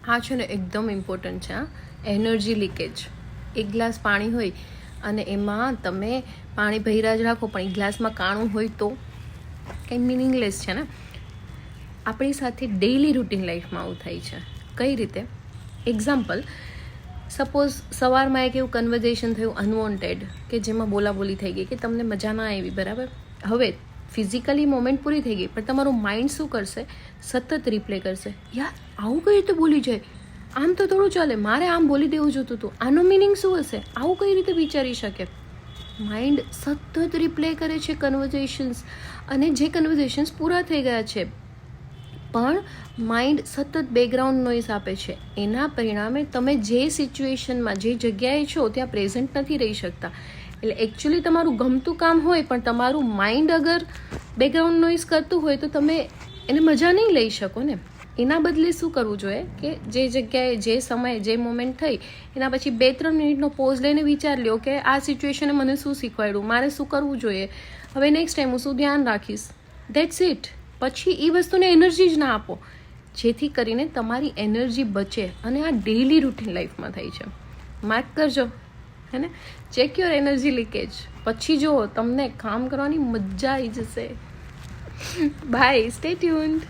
આ છે ને એકદમ ઇમ્પોર્ટન્ટ છે. Energy leakage. એક ગ્લાસ પાણી હોય અને એમાં તમે પાણી ભર્યા જ રાખો પણ એ ગ્લાસમાં કાણું હોય તો કંઈ મિનિંગલેસ છે ને. આપણી સાથે ડેઇલી રૂટીન લાઈફમાં આવું થાય છે. કઈ રીતે? એક્ઝામ્પલ, સપોઝ સવારમાં એક એવું કન્વર્ઝેશન થયું અનવોન્ટેડ કે જેમાં બોલાબોલી થઈ ગઈ કે તમને મજા ના આવી, બરાબર. હવે ફિઝિકલી મોમેન્ટ પૂરી થઈ ગઈ પણ તમારું માઇન્ડ શું કરશે? સતત રિપ્લે કરશે, યાર આવું કઈ રીતે બોલી જાય, આમ તો થોડું ચાલે, મારે આમ બોલી દેવું જોતું હતું, આનો મિનિંગ શું હશે, આવું કઈ રીતે વિચારી શકે. માઇન્ડ સતત રિપ્લે કરે છે કન્વર્ઝેશન્સ, અને જે કન્વર્ઝેશન્સ પૂરા થઈ ગયા છે પણ માઇન્ડ સતત બેકગ્રાઉન્ડ નોઇઝ આપે છે. એના પરિણામે તમે જે સિચ્યુએશનમાં જે જગ્યાએ છો ત્યાં પ્રેઝન્ટ નથી રહી શકતા. એટલે એકચ્યુઅલી તમારું ગમતું કામ હોય પણ તમારું માઇન્ડ અગર બેકગ્રાઉન્ડ નોઇઝ કરતું હોય તો તમે એને મજા નહીં લઈ શકો ને. એના બદલે શું કરવું જોઈએ કે જે જગ્યાએ જે સમયે જે મોમેન્ટ થઈ એના પછી 2-3 મિનિટનો પોઝ લઈને વિચાર લ્યો કે આ સિચ્યુએશને મને શું શીખવાડ્યું, મારે શું કરવું જોઈએ, હવે નેક્સ્ટ ટાઈમ હું શું ધ્યાન રાખીશ. That's it. પછી એ વસ્તુને એનર્જી જ ના આપો જેથી કરીને તમારી એનર્જી બચે. અને આ ડેઇલી રૂટીન લાઈફમાં થાય છે. માર્ક કરજો, હે ને. Check your energy leakage. પછી જુઓ તમને કામ કરવાની મજા આવી જશે. Bye, stay tuned.